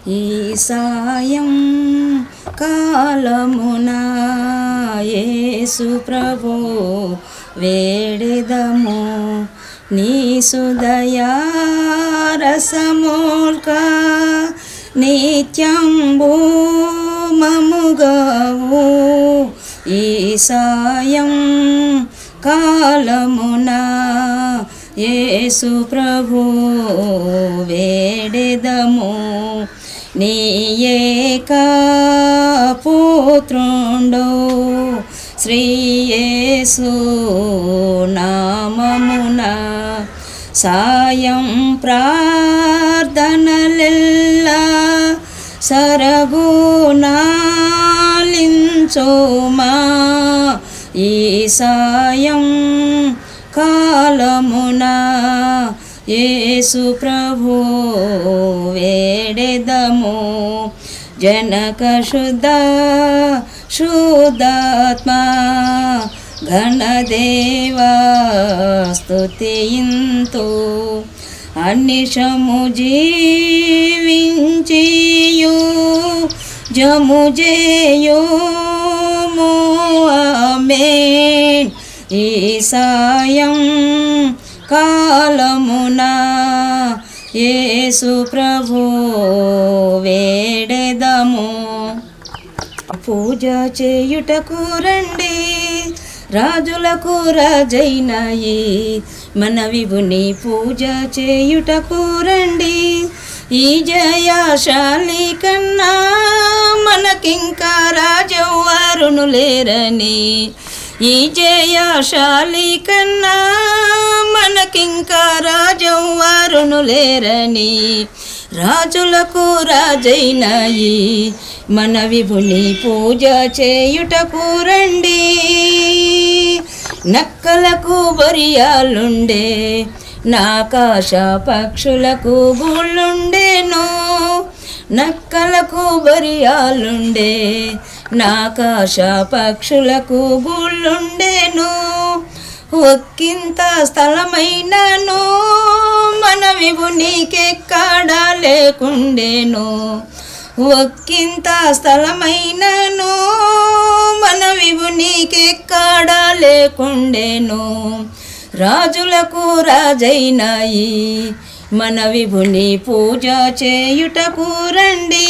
ఈ సాయం కాలమున యేసు ప్రభు వేడెదము నీ సుదయా రసమూల్క నిత్యంబు మముగవు ఈ సాయం కాలమున యేసు ప్రభు వేడెదము నీ ఏకా పుత్రుండు శ్రీ యేసు నామమున సాయం ప్రార్థనలెల్లా సరగుణాలించుమా ఈ సాయం కాలమున యేసు ప్రభు వేడెదము జనక శుద్ధాత్మ ఘనదేవా స్తుతింతు అనిశము జీవించియు జముజేయోము ఆమేన్ ఈ సాయం కాలమున యేసు ప్రభు వేడెదము పూజ చేయుటకు రండి రాజులకు రాజైనాయి మన విభుని పూజ చేయుటకు రండి ఈ జయశాలి కన్నా మనకింకా రాజెవ్వరును లేరని ఈ జయశాలి కన్నా మనకింకా రాజెవ్వరును లేరని రాజులకు రాజైనాయి మన విభుని పూజ చేయుటకు రండి నక్కలకు బొరియాలుండే నాకాశ పక్షులకు గూళ్ళుండేను నక్కలకు బొరియాలుండే నాకాశ పక్షులకు గూళ్ళుండేను ఒక్కింత స్థలమైనను మన విభునికెక్కడా లేకుండేను ఒక్కింత స్థలమైనను మన విభునికెక్కడా లేకుండేను రాజులకు రాజైనాయి మన విభుని పూజ చేయుటకు రండి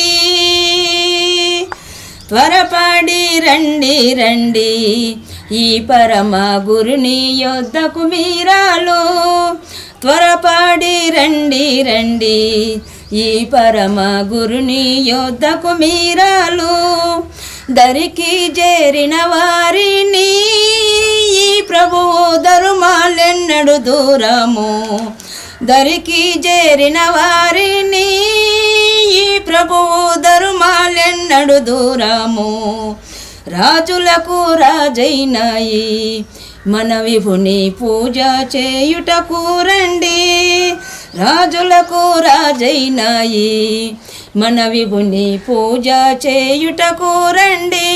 త్వరపడి రండి రండి ఈ పరమ గురుని యొద్దకు మీరాలు త్వరపడి రండి రండి ఈ పరమ గురుని యొద్దకు మీరాలు దరికి చేరిన వారిని ఈ ప్రభువు ధర్మాలెన్నడు దూరము దరికి చేరిన వారిని ఈ ప్రభువు ధర్మాలెన్నడు దూరము రాజులకు రాజైనాయి మన విభుని పూజ చేయుటకు రండి రాజులకు రాజైనాయి మన విభుని పూజ చేయుటకు రండి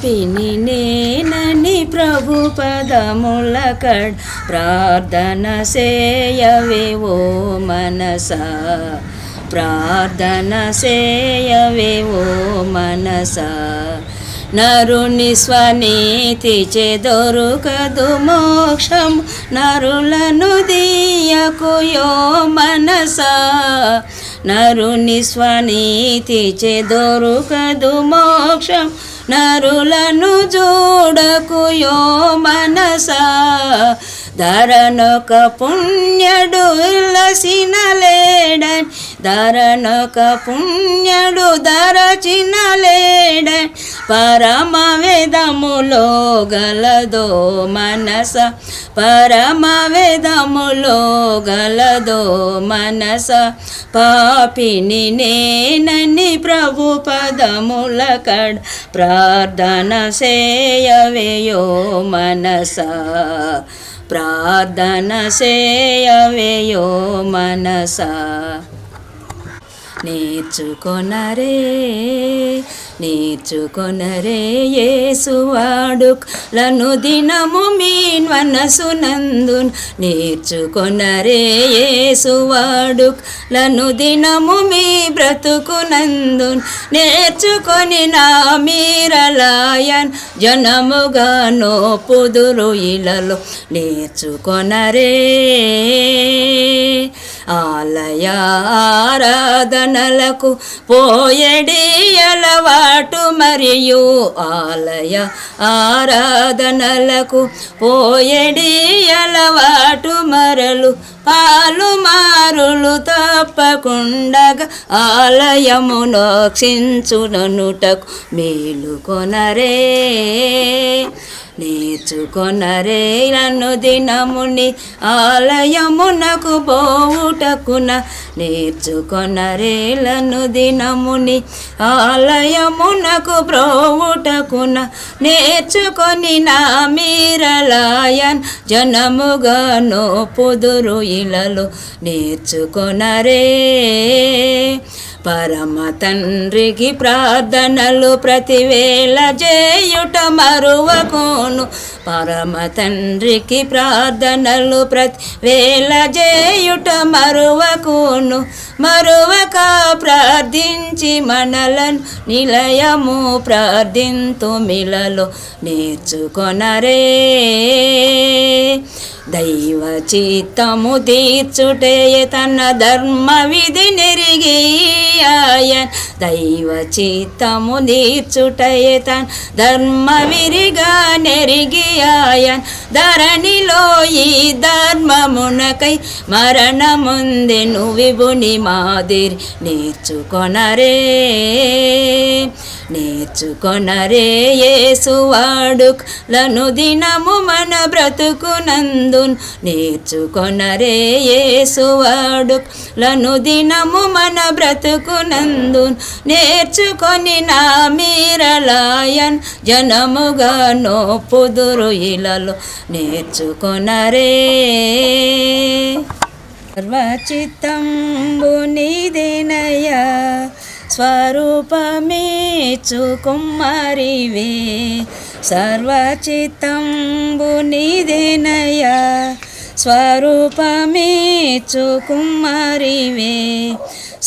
పిని నేనని ప్రభు పదముల కడ్ ప్రార్థన సేయవే ఓ మనసా ప్రార్థన సేయవే ఓ మనసా నరుని స్వనీతి దొరుకదు మోక్షం నరులను దీయకుయో మనసా నరుని స్వనీతి దొరుకదు మోక్షం నరులను చూడకుయో మనసా ధరనొక పుణ్యుడు ఇలసిన లేడన్ ధరనొక పుణ్యుడు ధరచిన లేడన్ పరమ వేదములో గలదో మనస పరమ వేదములో గలదో మనస పాపిని నేనని ప్రభు పదముల కడ్ ప్రార్థన సేయవేయో మనసా ప్రార్థన సేయవేయో మనసా నేర్చుకొనరే యేసు వాడుకలను దినము మీ మనసునందున్ నేర్చుకొనరే యేసు వాడుకలను దినము మీ బ్రతుకునందున్ నేర్చుకొని నా మీరలాయన్ జనముగా నోపుదురు ఇలలో నేర్చుకొనరే ఆలయ ఆరాధనలకు పోయడి అలవాటు మరియు ఆలయ ఆరాధనలకు పోయడి అలవాటు మరలు పాలుమారులు తప్పకుండగా ఆలయమును క్షించుననుటకు మేలుకొనరే నేర్చుకొనరే నన్ను దినముని ఆలయమునకు పోవుటకున నేర్చుకొనరే నన్ను దినముని ఆలయమునకు ప్రోవుటకున నేర్చుకొని నా మీరలాయన్ జనముగా నోపుదురు ఇలలో నేర్చుకొనరే పరమ తండ్రికి ప్రార్థనలు ప్రతివేళ చేయుట మరువకోను పరమ తండ్రికి ప్రార్థనలు ప్రతివేళ చేయుట మరువకోను మరువక ప్రార్థించి మనలను నిలయము ప్రార్థింతుమిలలో నేర్చుకొనరే దైవ చిత్తము తీర్చుటే తన ధర్మ విధి నెరిగి ఆయన్ దైవ చిత్తము తీర్చుటే తన ధర్మ విరిగా నెరిగి ఆయన్ ధరణిలో ఈ ధర్మమునకై మరణముందెను విభుని మాదిరి నేర్చుకొనరే యేసు వాడుకలను దినము మన బ్రతుకునందున్ నేర్చుకొనరే యేసు వాడుకలను దినము మన బ్రతుకునందున్ నేర్చుకొని నా మీరలాయన్ జనముగా నోపుదురు ఇలలో నేర్చుకొనరే సర్వచిత్తంబు నీదేనయ్యా స్వరూపమేచు కుమ్మరివే సర్వచిత్తంబు నీదేనయ్యా స్వరూపమేచు కుమ్మరివే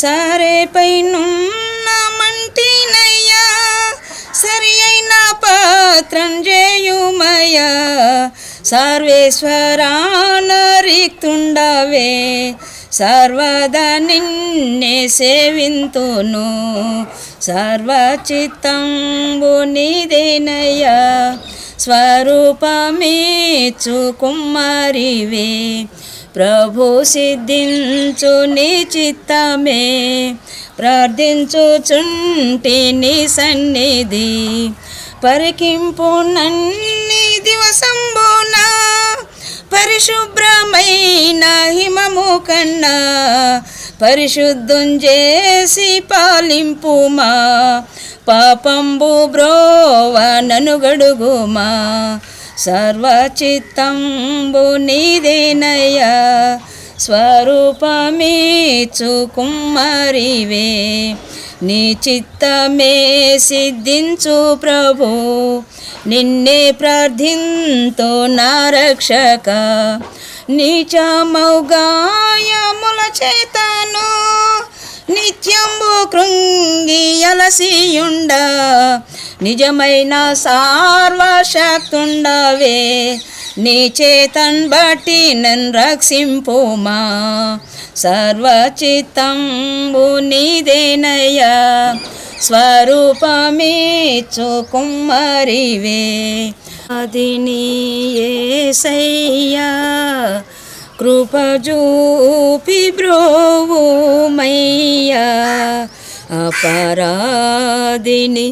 సారేపైనున్న మంటినయ్యా సరి అయిన పాత్రం చేయుమయ్యా సర్వేశ్వరానరిక్తుండవే సర్వదా నిన్నే సేవింతును సర్వచిత్తంబు నీదేనయ్యా స్వరూపమేచు కుమ్మరివే ప్రభు సిద్ధించు నీ చిత్తమే ప్రార్థించుచుంటి నీ సన్నిధి పరికింపు నన్ని దివసంబున పరిశుభ్రమైన హిమము కన్నా పరిశుద్ధం చేసి పాలింపుమా పాపంబు బ్రోవ నను గడుగుమా సర్వచిత్తంబు నీదేనయ్యా స్వరూపమేచు కుమ్మరివే నీ చిత్తమే సిద్ధించు ప్రభు నిన్నే ప్రార్థింతో నా రక్షక నీచమౌగాయముల చేతను నిత్యంబు కృంగి అలసియుండ నిజమైన సార్వశక్తుండవే నీ చేతన్ బట్టి నన్ను రక్షింపుమా సర్వచిత్తంబు నీదేనయ్యా స్వరూపమేచు కుమ్మరివే అదిని యేసయ్యా కృపజూపి బ్రోవుమయ్యా అపరాధిని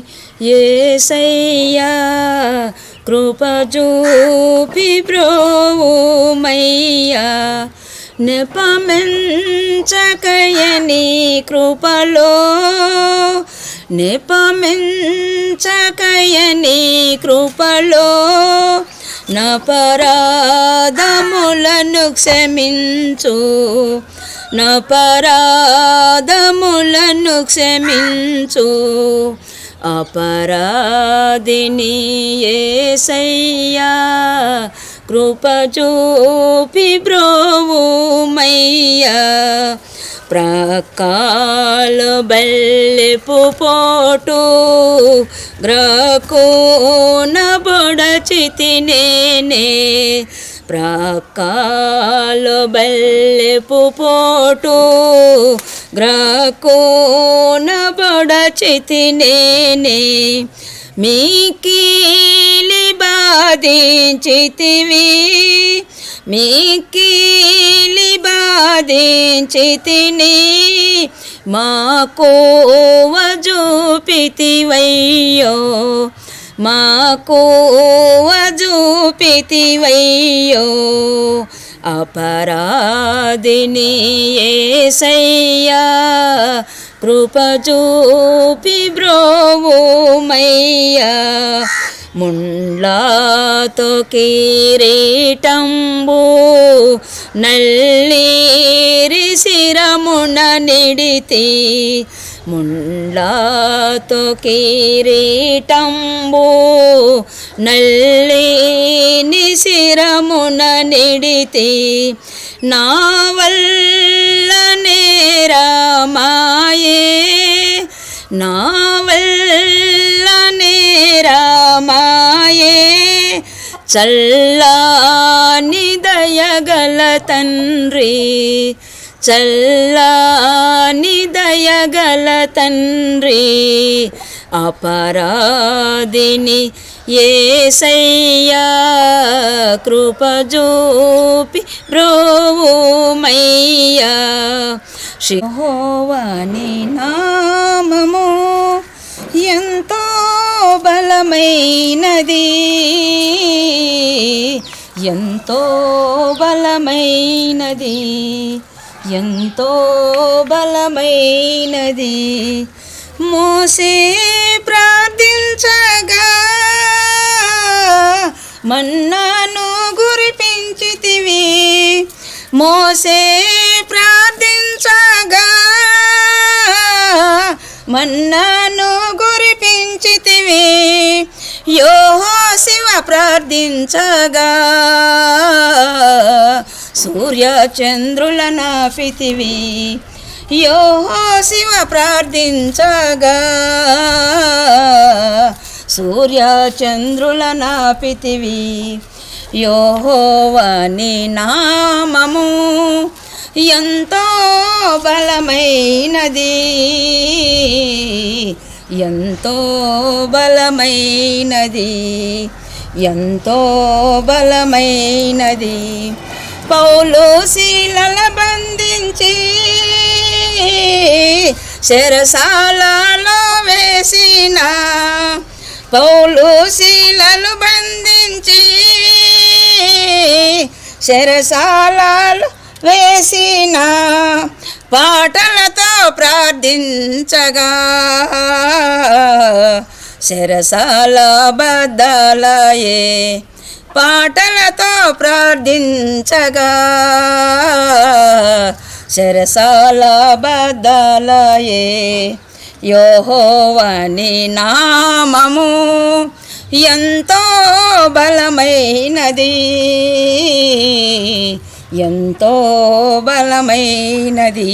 యేసయ్యా కృపజూపి బ్రోవుమయ్యా నెపమెంచకయని కృపలో నెపమెంచకయని కృపలో నా పరాధములను క్షమించు నపరాధములను క్షమించు అపరాధిని యేసయ్యా కృప చూపి బ్రోవుమయ్యా ప్రకాలు బెల్లెపు పోటు గ్రకోన బొడచితి నేనే ప్రకాలు బెల్లెపు పోటు గ్రకోన బొడచితి నేనే మీకీలి బాధించితివి మీకీలి బాధించితిని మాకోవ చూపితివయ్యో మాకోవ చూపితివయ్యో అపరాధిని యేసయ్యా కృప చూపి బ్రోవుమయ్యా ముండ్లాతో కిరీటంబు నల్లీరి శిరమున నిడితి ముండ్లాతో కిరీటంబు నల్లీని శిరమున నిడితి నా వల్ల నేరమాయే నా వల్ల నేరమాయే చల్లాని దయగల తండ్రి చల్లాని దయగల తండ్రి అపరాధిని యేసయ్యా కృప చూపి బ్రోవుమయ్యా యెహోవాని నామము ఎంతో బలమైనది ఎంతో బలమైనది ఎంతో బలమైనది మోసే ప్రార్థించగా మన్నాను కురిపించితివి మోసే ప్రార్థించగా మన్నాను కురిపించితివి యెహోషువ ప్రార్థించగా సూర్య చంద్రుల నాపితివి యెహోషువ ప్రార్థించగా సూర్య చంద్రుల నాపితివి యెహోవాని నామము ఎంతో బలమైనది ఎంతో బలమైనది ఎంతో బలమైనది పౌలు శీలల బంధించి చెరసాలలో వేసిన పౌలు శీలలు బంధించి చెరసాలలో వేసిన పాటలతో ప్రార్థించగా చెరసాల బద్దలయే పాటలతో ప్రార్థించగా చెరసాల బద్దలయే యెహోవాని నామము ఎంతో బలమైనది ఎంతో బలమైనది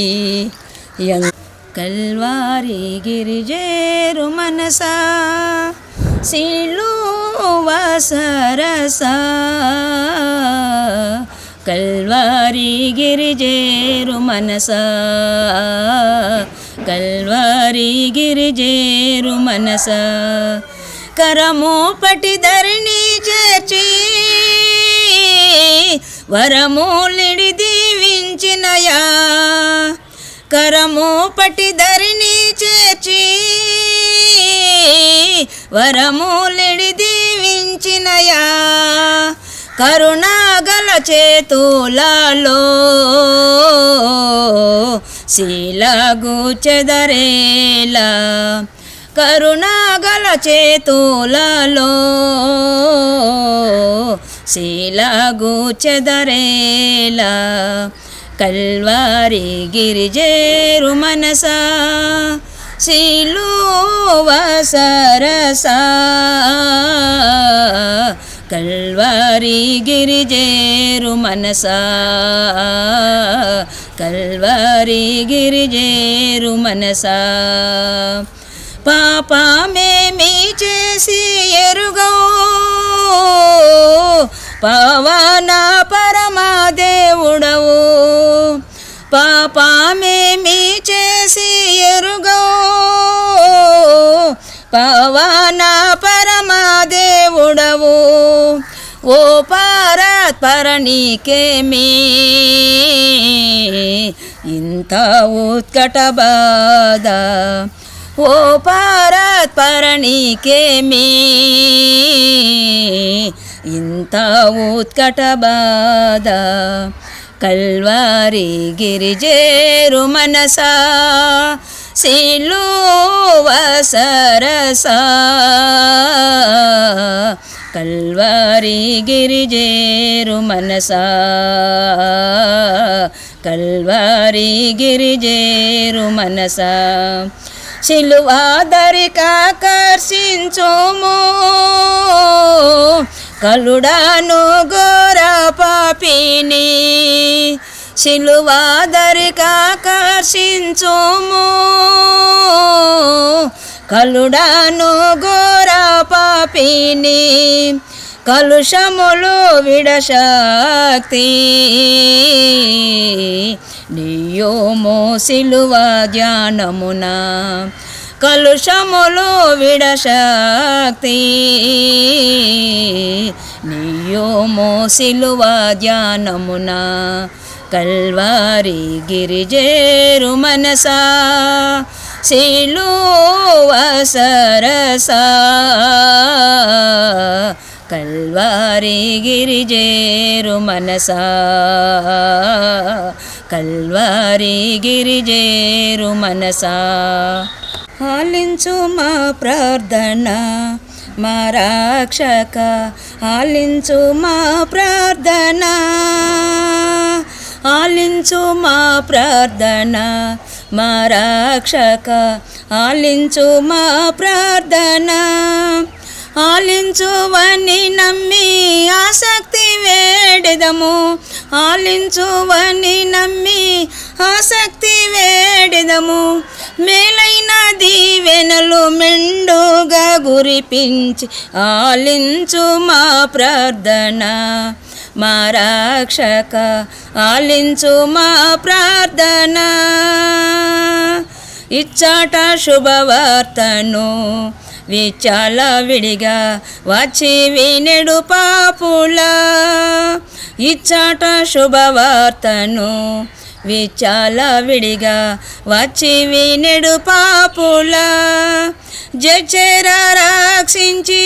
కల్వారి గిరిజేరు మనసా సిలువ సరస కల్వారి గిరిజేరు మనసా కల్వారి గిరిజేరు మనసా కరము పటి ధరిని చేర్చి వరమూలిడి దీవించినయా కరము పటి ధరిని చేర్చి వరమూలిడి దీవించినయా కరుణాగల చేతులలో శీలగు చెదరేలా కరుణాగల చేతులలో శీలగు చెదరేలా కల్వారి గిరిజేరు మనసా సిలువ సరసా కల్వారి గిరిజేరు మనసా కల్వారి గిరిజేరు మనసా పాపమేమి చేసి ఎరుగవు పవన పరమదేవుడవు పాపమేమి చేసి ఎరుగవు పవన పరమదేవుడవు ఓ పరాత్పర నీకేమీ ఇంత ఉత్కట బాధ ఓ పరాత్పర నీకేమీ ఇంత ఉత్కట బాధ కల్వారి గిరిజేరు మనసా సిలువ సరసా కల్వారి గిరిజేరు మనసా కల్వారి గిరిజేరు మనసా సిలువాదరికాకర్షించుము కలుడాను ఘోర పాపిని సిలువాదరికాకర్షించుము కలుడాను ఘోర పాపిని కలుషములు విడశక్తి నియోమో సిలువ ధ్యానమున కలుషములు విడశక్తి నియోమో సిలువ ధ్యానమున కల్వారి గిరిజేరు మనసా సిలువ సరసా కల్వారి గిరిజేరు మనసా కల్వారి గిరిజేరు మనసా ఆలించు మా ప్రార్థన మా రక్షక ఆలించు మా ప్రార్థన ఆలించు మా ప్రార్థన మా రక్షక ఆలించు మా ప్రార్థన ఆలించువని నమ్మి ఆసక్తి వేడెదము ఆలించువని నమ్మి ఆసక్తి వేడెదము మేలైన దీవెనలు మెండుగా గురిపించి ఆలించు మా ప్రార్థన మా రక్షక ఆలించు మా ప్రార్థన ఇచ్చాట శుభవార్తను విచాల విడిగా వచ్చి వినెడు పాపుల ఇచ్చాట శుభవార్తను విచాల విడిగా వచ్చి వినెడు పాపుల జచెరా రక్షించి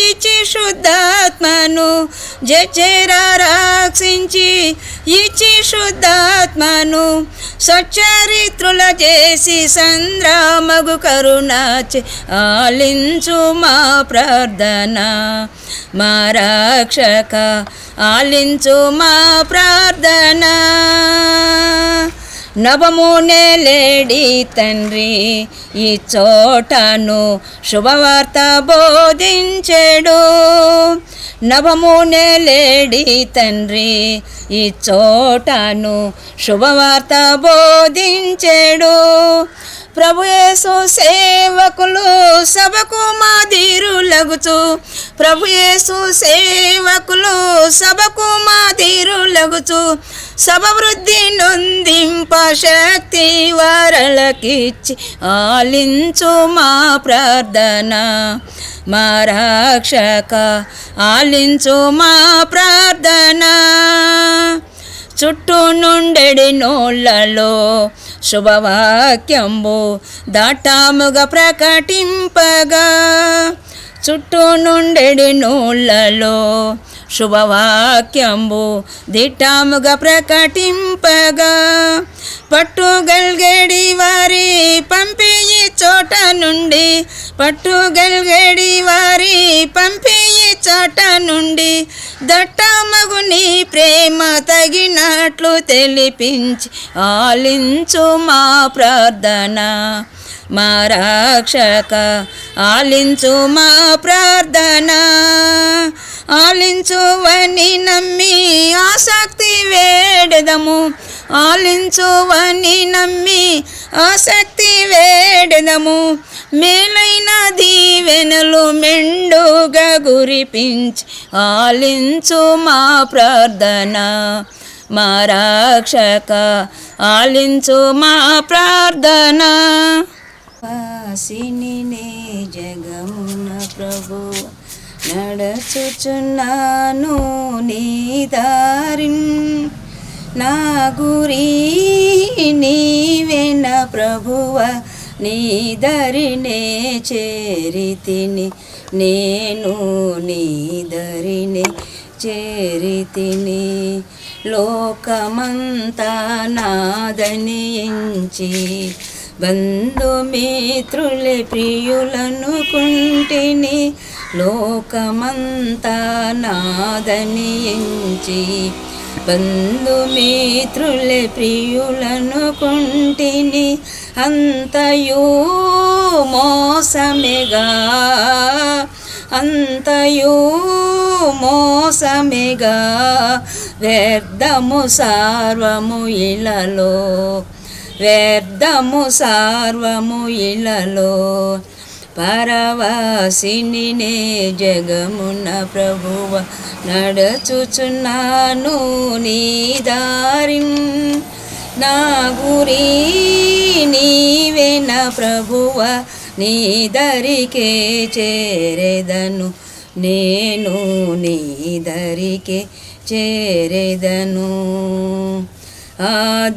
ఇచ్చి శుద్ధాత్మను జచెరా రక్షించి ఇచ్చి శుద్ధాత్మను సచ్చరిత్రుల చేసి సంద్రామగు కరుణాచి ఆలించు మా ప్రార్థన మా రక్షక ఆలించు మా ప్రార్థన నభమునేలేడి తండ్రి ఈ చోటను శుభవార్త బోధించెడు నభమునేలేడి తండ్రి ఈ చోటను శుభవార్త బోధించెడు ప్రభుయేసు సేవకులు సభకు మాదిరులగుచు ప్రభుయేసు సేవకులు సభకు మాదిరులగుచు సభ వృద్ధి నొందింప శక్తి వరలకిచ్చి ఆలించు మా ప్రార్థన మా రక్షక ఆలించు మా ప్రార్థన చుట్టూ నుండెడి నోళ్ళలో శుభవాక్యంబు దాటాముగా ప్రకటింపగా చుట్టూ నుండెడి నోళ్ళలో శుభవాక్యంబు దిట్టాముగా ప్రకటింపగా పట్టుగల్గడి వారి పంపి ఈ చోట నుండి పట్టుగల్గడి వారి పంపి చట నుండి దట్టమగు నీ ప్రేమ తగినట్లు తెలిపించి ఆలించు మా ప్రార్థన. మా రక్షక ఆలించు మా ప్రార్థన. ఆలించువని నమ్మి ఆసక్తి వేడెదము. ఆలించువని నమ్మి ఆసక్తి వేడెదము. మేలైన దీవెనలు మెండుగా గురిపించి ఆలించు మా ప్రార్థన. మా రక్షక ఆలించు మా ప్రార్థన. వాసిని నే జగమున ప్రభు నడచుచున్నాను నీ దారిన్. నా గురి నీవేన ప్రభువ నీ దరినే చేరితిని. నేను నీ దరినే చేరితిని. లోకమంతా నాదని ఎంచి బంధుమిత్రులే ప్రియులనుకుంటిని. లోకమంతా నాదని ఎంచి బంధుమిత్రులే ప్రియులనుకుంటిని. అంతయు మోసమేగా అంతయు మోసమేగా. వ్యర్థము సార్వము ఇలలో వ్యర్థము సార్వము ఇలలో. పరవాసిని నే జగమున ప్రభువ నడచుచున్నాను నీ దారిన్. నా గురి నీవేన ప్రభువ నీ దరికే చేరెదను. నేను నీ దరికే చేరెదను. ఆ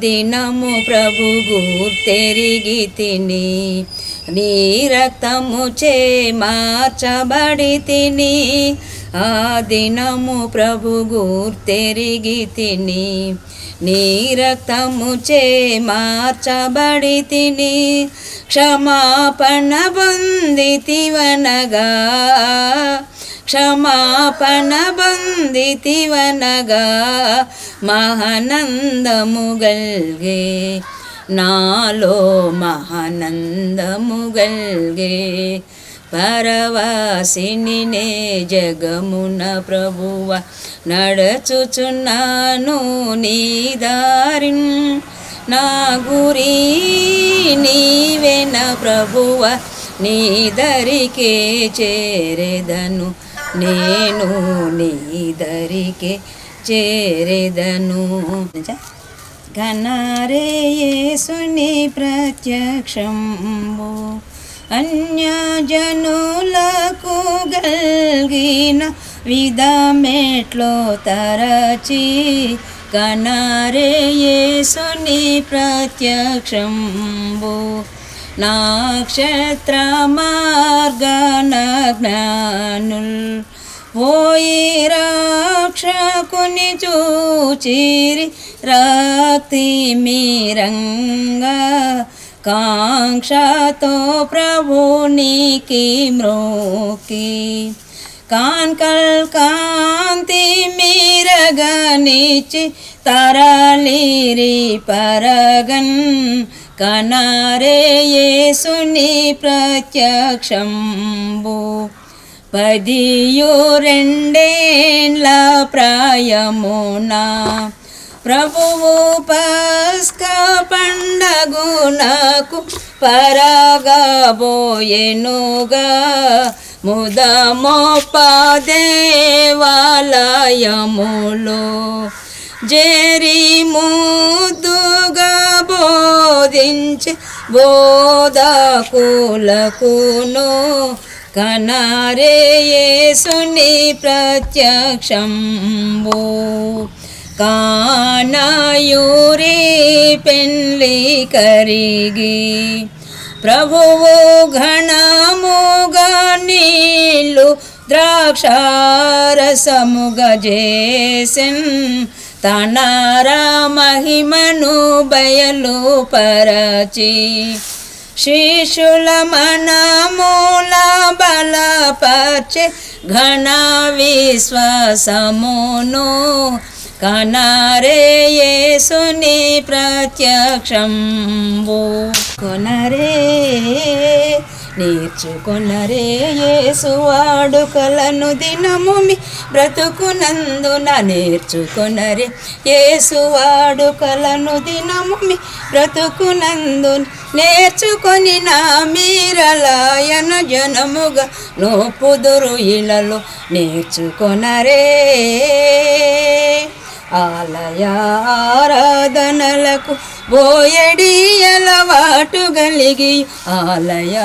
దినము ప్రభు గుర్తెరిగి తిని. నీ రక్తము చే మార్చబడి తిని. ఆ దినము ప్రభు గుర్తెరిగి తిని. నీ రక్తము చే మార్చబడి తిని. క్షమాపణ పొందితివనగా క్షమాపణ పొందితివనగా. మహానందము గల్గే నాలో మహానందము గల్గే. పరవాసిని నే జగమున ప్రభువ నడచుచున్నాను నీ దారిన్. నా గురి నీవేన ప్రభువ నీ దరికే చేరెదను. నేను నీ దరికే చేరెదను. ఘనరే యేసుని ప్రత్యక్షంబు అన్యజనులకు గల్గిన విధమెట్లో తరచి. ఘనరే యేసుని ప్రత్యక్షంబు నక్షత్ర మార్గన జ్ఞానుల్ పోయి రక్షకుని చూచిరి. రక్తి మీరంగా కాంక్షతో ప్రభునికి మ్రోకి. కాన్కల్ కాంతి మీరగనిచి తరలిరి పరగన్. కనరే యేసుని ప్రత్యక్షంబు 12 ప్రాయమున ప్రభువు పస్కా పండగునకు పరగబోయెనుగా. ముదమోప దేవాలయములో జేరి ముద్దుగా బోధించి బోధకులకును. కనరే యేసుని ప్రత్యక్షంబు కానాయూరి పెండ్లి కరిగి. ప్రభువు ఘనముగా నీళ్ళు ద్రాక్షారసముగా చేసెన్. తన మహిమను బయలుపరచి శిష్యుల మనముల బలపర్చే ఘన విశ్వాసమును కనరే యేసుని ప్రత్యక్షంబు కొనరే నేర్చుకొనరే యేసు వాడుకలను దినము మీ బ్రతుకునందున నేర్చుకొనరే యేసు వాడుకలను దినము మీ బ్రతుకునందున నేర్చుకొని నా మీరలాయన జనముగా నోపుదురు ఇలలో నేర్చుకొనరే ఆలయ ఆరాధనలకు బోయడి అలవాటు కలిగి ఆలయ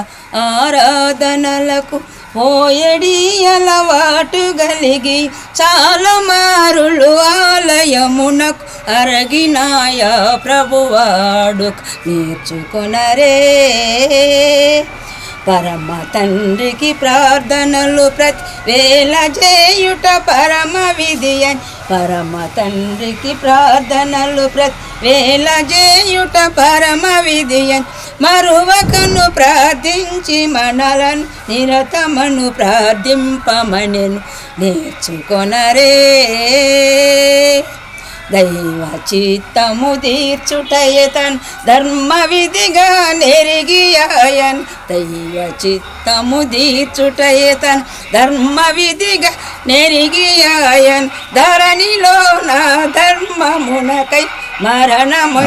ఆరాధనలకు పోయడి అలవాటు కలిగి చాలా మారులు ఆలయమునకు అరగినాయా ప్రభువాడు నేర్చుకొనరే పరమ తండ్రికి ప్రార్థనలు ప్రతి వేళ చేయుట పరమ విధి అని పరమ తండ్రికి ప్రార్థనలు ప్రతి వేళ చేయుట పరమ విధి అని మరువకను ప్రార్థించి మనలను నిరతమను ప్రార్థింపమనెను నేర్చుకొనరే దైవ చిత్తము తీర్చుటయతన్ ధర్మ విధిగా నెరిగియాయన్ దైవ చిత్తము తీర్చుటయతన్ ధర్మ విధిగా నెరిగియాయన్ ధరణిలో నా ధర్మమునకై మరణము